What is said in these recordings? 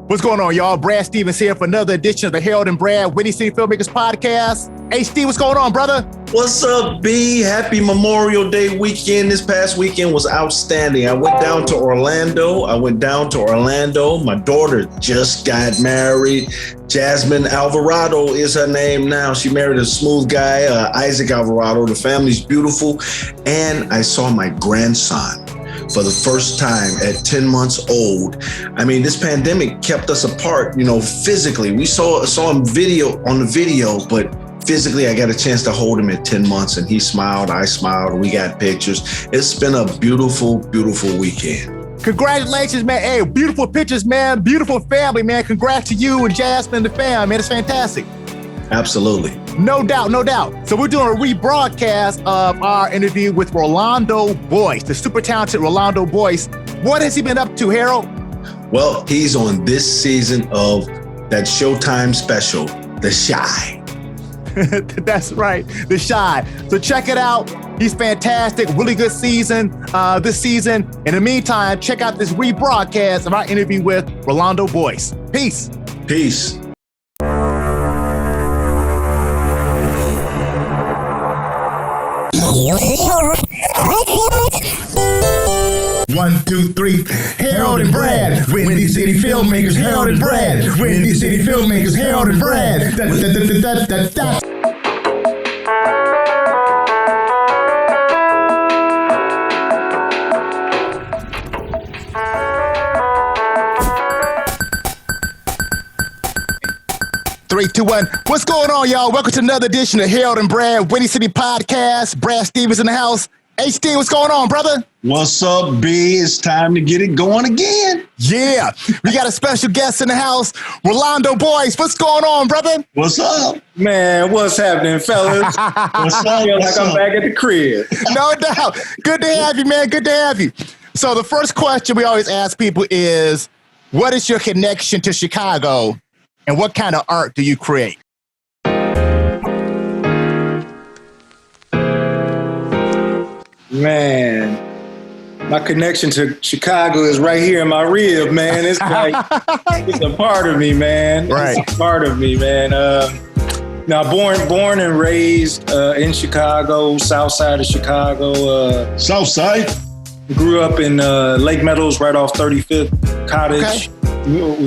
What's going on, y'all? Brad Stevens here for another edition of the Harold and Brad Windy City Filmmakers Podcast. HD, what's going on, brother? What's up, B? Happy Memorial Day weekend. This past weekend was outstanding. I went down to Orlando. My daughter just got married. Jasmine Alvarado is her name now. She married a smooth guy, Isaac Alvarado. The family's beautiful. And I saw my grandson for the first time at 10 months old. I mean, this pandemic kept us apart, physically. We saw him on the video, but physically, I got a chance to hold him at 10 months and he smiled, I smiled, we got pictures. It's been a beautiful, beautiful weekend. Congratulations, man. Hey, beautiful pictures, man. Beautiful family, man. Congrats to you and Jasmine and the fam, man. It's fantastic. Absolutely. No doubt, no doubt. So we're doing a rebroadcast of our interview with Rolando Boyce, the super talented Rolando Boyce. What has he been up to, Harold? Well, he's on this season of that Showtime special, The Chi. That's right, The Chi. So check it out. He's fantastic. Really good season this season. In the meantime, check out this rebroadcast of our interview with Rolando Boyce. Peace. Peace. 1, 2, 3. Harold and Brad, Windy City Filmmakers. Harold and Brad, Windy City Filmmakers. Harold and Brad. 3, 2, 1. What's going on, y'all? Welcome to another edition of Harold and Brad Windy City Podcast. Brad Stevens in the house. HD, what's going on, brother? What's up, B? It's time to get it going again. Yeah, we got a special guest in the house, Rolando Boyce. What's going on, brother? What's up? Man, what's happening, fellas? What's up? I feel like I'm back at the crib. No doubt. Good to have you, man. Good to have you. So the first question we always ask people is, what is your connection to Chicago and what kind of art do you create? Man, my connection to Chicago is right here in my rib, man. It's like, it's a part of me, man. Right. It's a part of me, man. Now, born and raised in Chicago, south side of Chicago. South side? Grew up in Lake Meadows, right off 35th Cottage. Okay.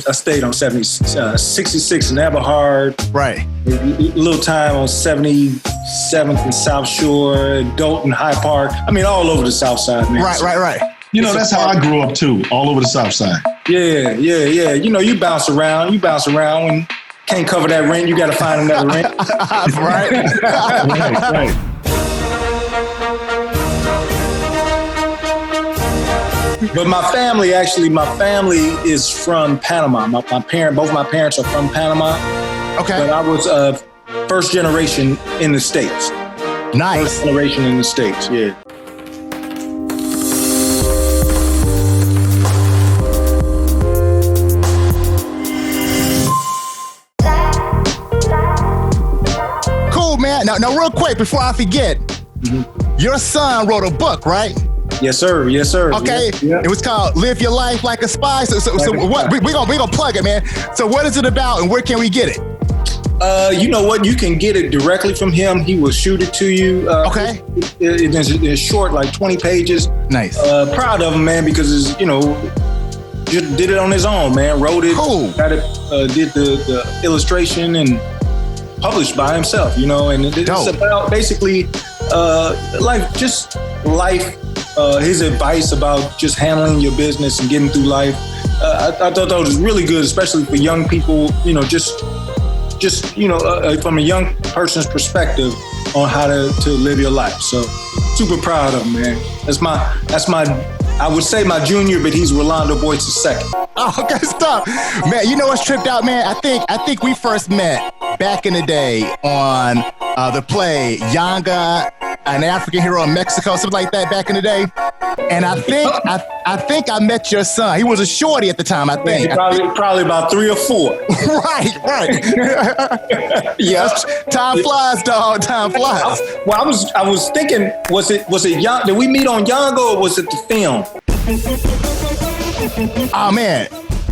I stayed on 66 in Eberhard. Right. A little time on 77th and South Shore, Dalton, High Park. I mean, all over the South Side, man. Right. That's how I grew up too, all over the South Side. Yeah. You bounce around. When can't cover that rent, you got to find another rent. Right. But my family is from Panama. Both my parents are from Panama. Okay. But I was first generation in the States. Nice. First generation in the States, yeah. Cool, man. Now, real quick, before I forget, your son wrote a book, right? Yes, sir. Okay. Yeah. It was called Live Your Life Like a Spy. So what? We're gonna plug it, man. So what is it about and where can we get it? You know what? You can get it directly from him. He will shoot it to you. Okay. It's short, like 20 pages. Nice. Proud of him, man, because just did it on his own, man. Wrote it. Cool. Got it. Did the illustration and published by himself. And it's Dope. about basically life. His advice about just handling your business and getting through life. I thought that was really good, especially for young people. From a young person's perspective on how to live your life. So super proud of him, man. That's my I would say my junior, but he's Rolando Boyce's second. Oh, good stuff, man. You know what's tripped out, man? I think we first met back in the day on the play Yanga, an African Hero in Mexico, something like that back in the day. And I think I met your son. He was a shorty at the time, I think. Probably about 3 or 4. Right. Yes. Time flies, dog. Time flies. Well, I was thinking, was it Yanga? Did we meet on Yanga or was it the film? Oh man,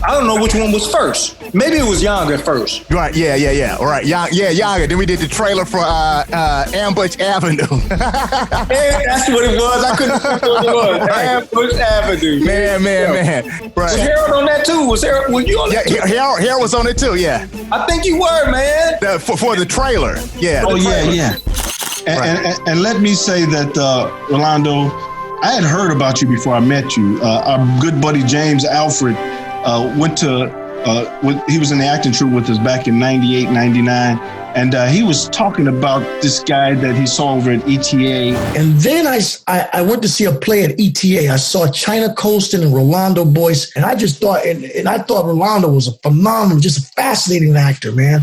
I don't know which one was first. Maybe it was Yanga first. Right, yeah. All right, Yanga. Then we did the trailer for Ambush Avenue. Man, that's what it was. I couldn't remember what it was. Right. Ambush Avenue. Man. Was Right. Harold on that too? Was you on that too? Harold was on it too, yeah. I think you were, man. For the trailer, yeah. Oh, yeah. And let me say that, Rolando, I had heard about you before I met you. Our good buddy James Alfred he was in the acting troupe with us back in 98, 99. And he was talking about this guy that he saw over at ETA. And then I went to see a play at ETA. I saw China Colston and Rolando Boyce. And I just thought, and I thought Rolando was a phenomenal, just a fascinating actor, man.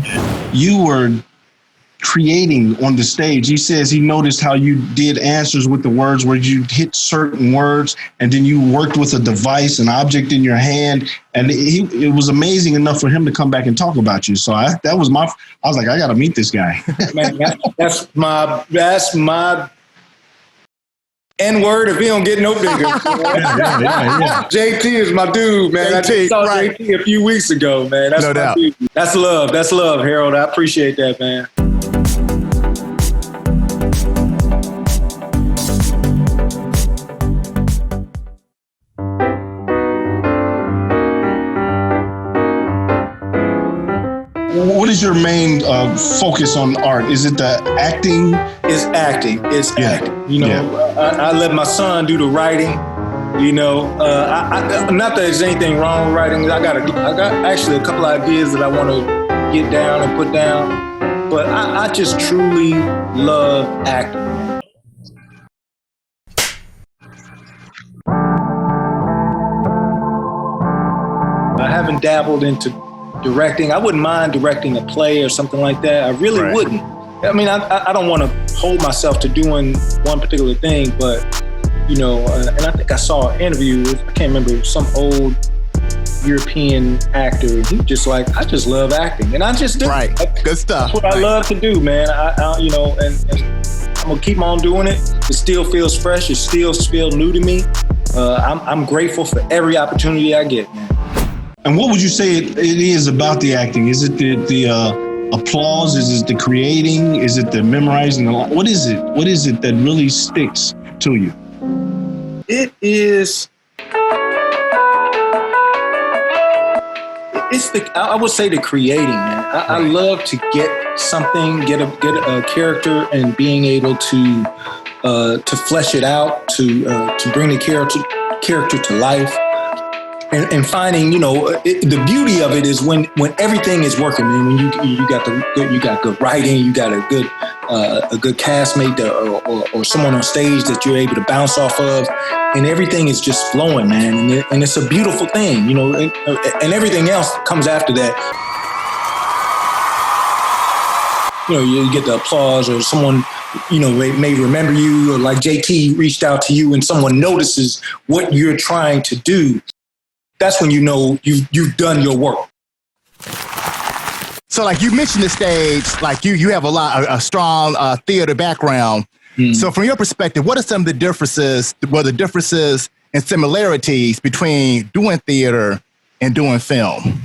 You were creating on the stage. He says he noticed how you did answers with the words where you hit certain words and then you worked with a device, an object in your hand. And it was amazing enough for him to come back and talk about you. So I was like, I got to meet this guy. Man, that's my N-word if he don't get no bigger. Yeah. JT is my dude, man. I just saw JT a few weeks ago, man. That's No my doubt. dude. That's love, Harold. I appreciate that, man. What is your main focus on art? Is it the acting? It's acting. Acting. You know, I let my son do the writing. You know, not that there's anything wrong with writing. I got actually a couple ideas that I want to get down and put down. But I just truly love acting. I haven't dabbled into directing. I wouldn't mind directing a play or something like that. I really wouldn't. I mean, I don't want to hold myself to doing one particular thing, but, you know, and I think I saw an interview with, I can't remember, some old European actor. And he just like, I just love acting. And I just do. Right. Good stuff. That's what I love to do, man. I you know, and I'm going to keep on doing it. It still feels fresh. It still feels new to me. I'm grateful for every opportunity I get, man. And what would you say it is about the acting? Is it the applause? Is it the creating? Is it the memorizing? What is it? What is it that really sticks to you? It is. It's I would say the creating, man. I love to get something, get a character, and being able to flesh it out, to bring the character to life. And finding, you know, the beauty of it is when everything is working. I mean, when you got good writing, you got a good castmate or someone on stage that you're able to bounce off of, and everything is just flowing, man. And it's a beautiful thing, you know. And everything else comes after that. You know, you get the applause, or someone, you know, may remember you, or like JT reached out to you, and someone notices what you're trying to do. That's when you know you've done your work. So, like you mentioned the stage, like you have a strong theater background. So, from your perspective, what are some of the differences and similarities between doing theater and doing film?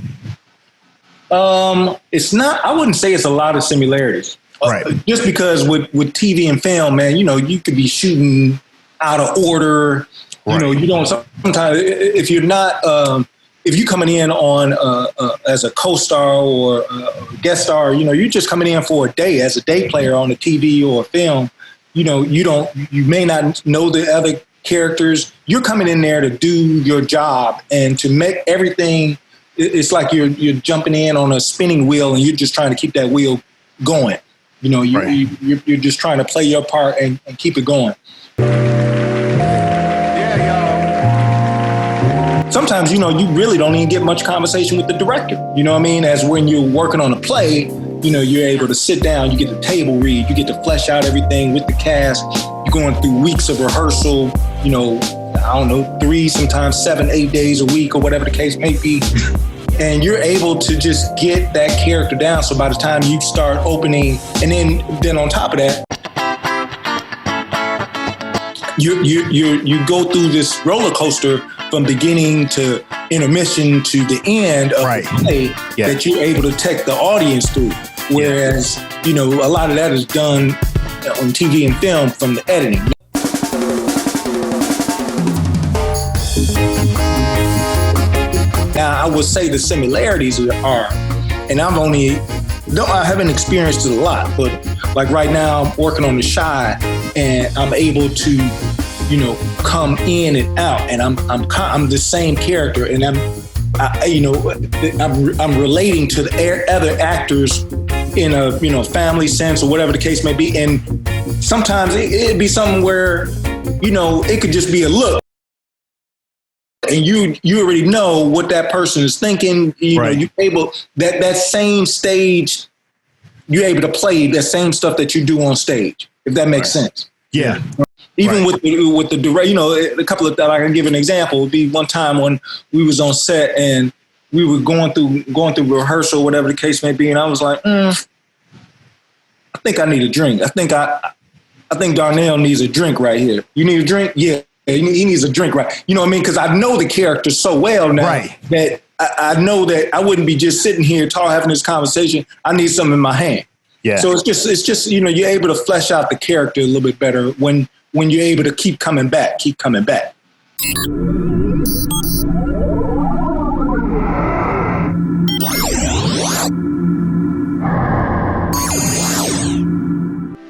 It's not. I wouldn't say it's a lot of similarities. Right. Just because with TV and film, man, you know, you could be shooting out of order. You know, you don't sometimes if you're not if you're coming in on as a co-star or a guest star, you know, you're just coming in for a day as a day player on a TV or a film. You know, you may not know the other characters. You're coming in there to do your job and to make everything. It's like you're jumping in on a spinning wheel and you're just trying to keep that wheel going. You know, you're just trying to play your part and keep it going. Sometimes, you know, you really don't even get much conversation with the director. You know what I mean? As when you're working on a play, you know, you're able to sit down, you get the table read, you get to flesh out everything with the cast. You're going through weeks of rehearsal, you know, I don't know, 3, sometimes 7, 8 days a week or whatever the case may be. And you're able to just get that character down. So by the time you start opening, and then on top of that, you go through this roller coaster from beginning to intermission to the end of the play that you're able to take the audience through. Whereas, a lot of that is done on TV and film from the editing. Now, I would say the similarities are, and I haven't experienced it a lot, but like right now I'm working on The Chi, and I'm able to, come in and out, and I'm the same character, and I'm relating to the other actors in a family sense or whatever the case may be, and sometimes it'd be something where it could just be a look. And you already know what that person is thinking. You're able that same stage. You're able to play that same stuff that you do on stage, if that makes sense. Yeah. Even with the direct, a couple of that I can give an example. Would be one time when we was on set and we were going through rehearsal, whatever the case may be, and I was like, I think I need a drink. I think Darnell needs a drink right here. You need a drink? Yeah. He needs a drink, right? You know what I mean? Because I know the character so well now that I know that I wouldn't be just sitting here having this conversation. I need something in my hand. Yeah. So it's just you're able to flesh out the character a little bit better when you're able to keep coming back.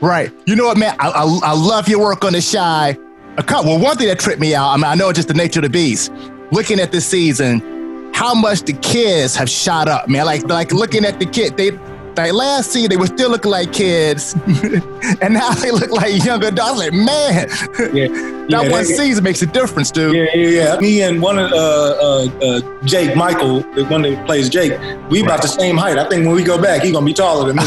Right. You know what, man? I love your work on The Chi. One thing that tripped me out, I know it's just the nature of the beast. Looking at this season, how much the kids have shot up, man. Like looking at the kid, last season they were still looking like kids, and now they look like young adults. Like, man, that one season makes a difference, dude. Yeah. Me and one of Jake Michael, the one that plays Jake, we about the same height. I think when we go back, he's gonna be taller than me.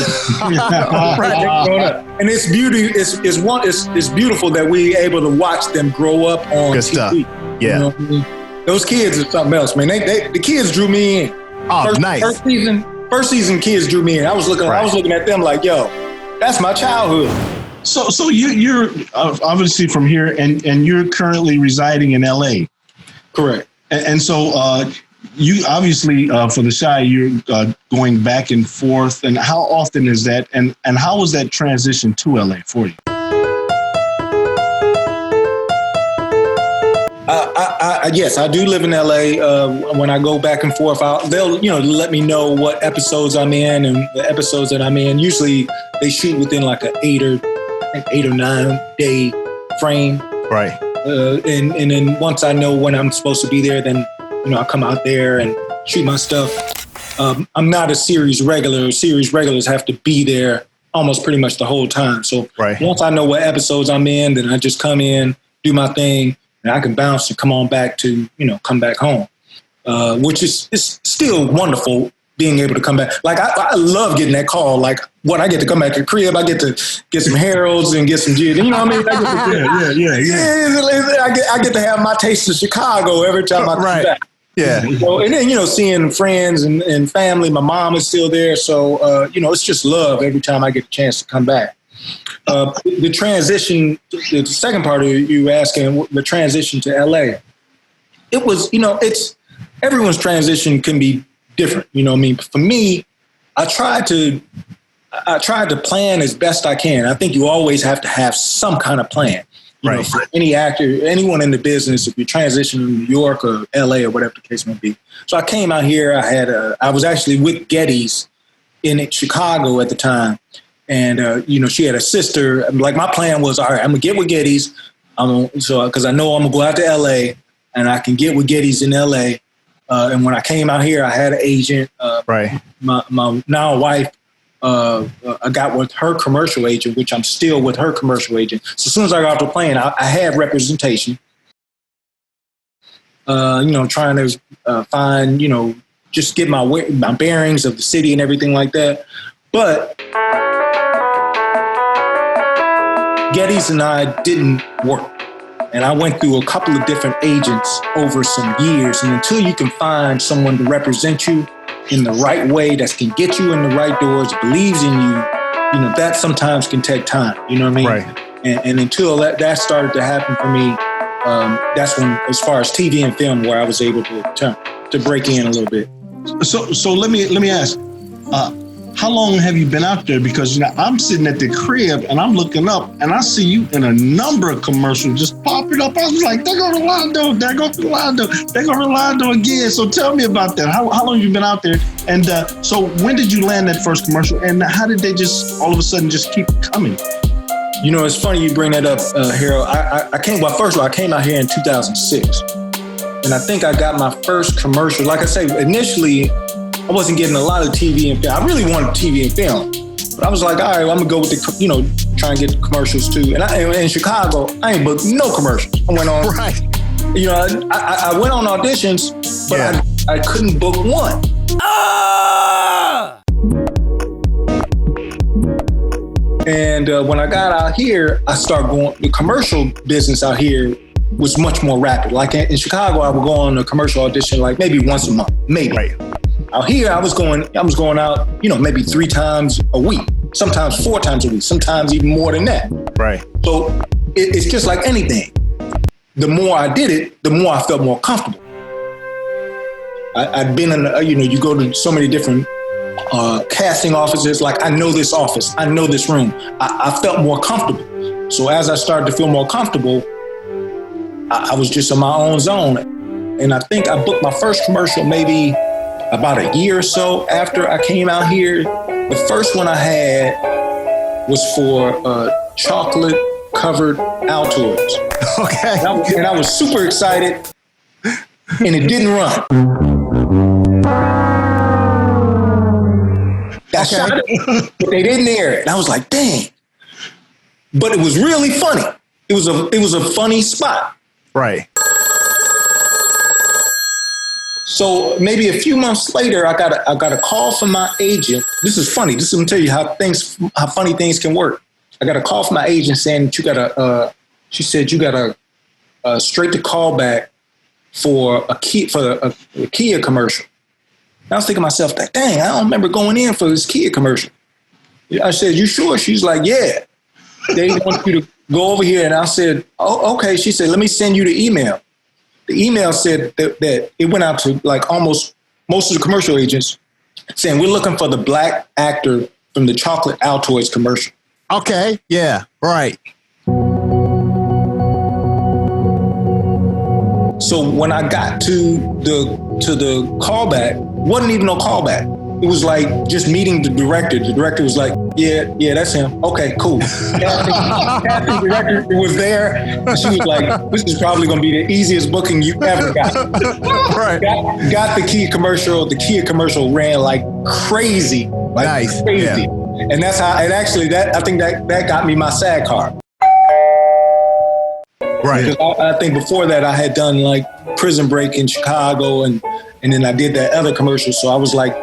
And it's beauty. It's beautiful that we're able to watch them grow up on Good TV. stuff. Yeah. Those kids are something else, man. The kids drew me in. Oh, nice. First season kids drew me in. I was looking at them like, yo, that's my childhood. So you're obviously from here, and you're currently residing in LA. Correct. And so you obviously for The Chi, you're going back and forth. And how often is that? And how was that transition to LA for you? Yes, I do live in LA. When I go back and forth, they'll let me know what episodes I'm in, and the episodes that I'm in. Usually, they shoot within like an 8 or 9 day frame. Right. And then once I know when I'm supposed to be there, then I come out there and shoot my stuff. I'm not a series regular. Series regulars have to be there almost pretty much the whole time. So once I know what episodes I'm in, then I just come in, do my thing. And I can bounce and come on back to, come back home, which is still wonderful being able to come back. Like, I love getting that call. Like, I get to come back to the crib. I get to get some Harold's and get some gin. You know what I mean? I get to have my taste of Chicago every time I come back. Yeah. So, and then, seeing friends and family. My mom is still there. So, it's just love every time I get a chance to come back. The transition, the second part of you asking, the transition to LA, it was, everyone's transition can be different. You know what I mean? For me, I tried to plan as best I can. I think you always have to have some kind of plan. You know, for any actor, anyone in the business, if you transition to New York or LA or whatever the case may be. So I came out here. I was actually with Getty's in Chicago at the time. And, she had a sister. Like, my plan was, all right, I'm going to get with Getty's. Because I know I'm going to go out to L.A. and I can get with Getty's in L.A. And when I came out here, I had an agent. My now wife, I got with her commercial agent, which I'm still with her commercial agent. So as soon as I got off the plane, I had representation. Trying to find, just get my bearings of the city and everything like that. But Getty's and I didn't work. And I went through a couple of different agents over some years. And until you can find someone to represent you in the right way, that can get you in the right doors, believes in you, that sometimes can take time. You know what I mean? Right. And until that started to happen for me, that's when, as far as TV and film, where I was able to return. to break in a little bit. So let me ask, how long have you been out there? Because I'm sitting at the crib and I'm looking up and I see you in a number of commercials just popping up. I was like, there go Rolando, there go Rolando, there go Rolando again. So tell me about that. How long have you been out there? And so when did you land that first commercial? And how did they just all of a sudden just keep coming? You know, it's funny you bring that up, Harold. First of all, I came out here in 2006. And I think I got my first commercial. Like I say, initially, I wasn't getting a lot of TV and film. I really wanted TV and film. But I was like, all right, well, I'm going to go with the, try and get the commercials too. And in Chicago, I ain't booked no commercials. I went on, Right. I went on auditions, but I couldn't book one. And when I got out here, I started going, the commercial business out here was much more rapid. Like in Chicago, I would go on a commercial audition like maybe once a month, maybe. Right. Out here, I was going out, maybe 3 times a week, sometimes 4 times a week, sometimes even more than that. Right. So it's just like anything. The more I did it, the more I felt more comfortable. I'd been in, you go to so many different casting offices. Like, I know this office, I know this room. I felt more comfortable. So as I started to feel more comfortable, I was just in my own zone. And I think I booked my first commercial maybe about a year or so after I came out here. The first one I had was for chocolate covered Altoids. Okay. And I was super excited, and it didn't run. I shot it, but they didn't air it. And I was like, dang. But it was really funny. It was a funny spot. Right. So maybe a few months later, I got a call from my agent. This is funny. This is going to tell you how funny things can work. I got a call from my agent saying that she said you got a straight to call back for a Kia commercial. And I was thinking to myself, like, dang, I don't remember going in for this Kia commercial. I said, you sure? She's like, yeah. They want you to go over here. And I said, oh, okay. She said, let me send you the email. The email said that it went out to like almost most of the commercial agents saying, we're looking for the black actor from the chocolate Altoids commercial. Okay. Yeah. Right. So when I got to the callback, wasn't even no callback. It was like just meeting the director. The director was like, yeah, that's him. Okay, cool. Casting director was there. And she was like, this is probably going to be the easiest booking you ever got. Right. Got the Kia commercial. The Kia commercial ran like crazy. Like Nice. crazy. Yeah. And that's how, and actually I think that got me my SAG card. Right. Because I think before that I had done like Prison Break in Chicago and then I did that other commercial. So I was like,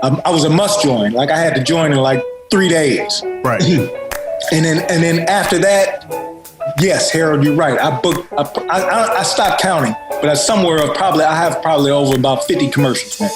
I was a must join. Like I had to join in like 3 days. Right. And then after that, yes, Harold, you're right. I stopped counting, but I have probably over about 50 commercials, man.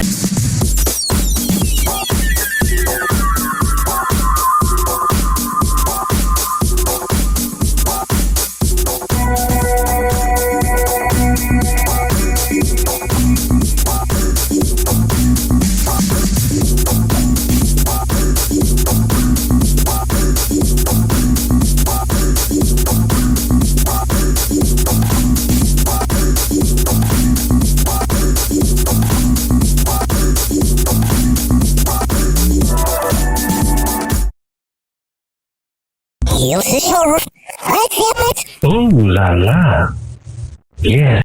Ooh la la. Yeah.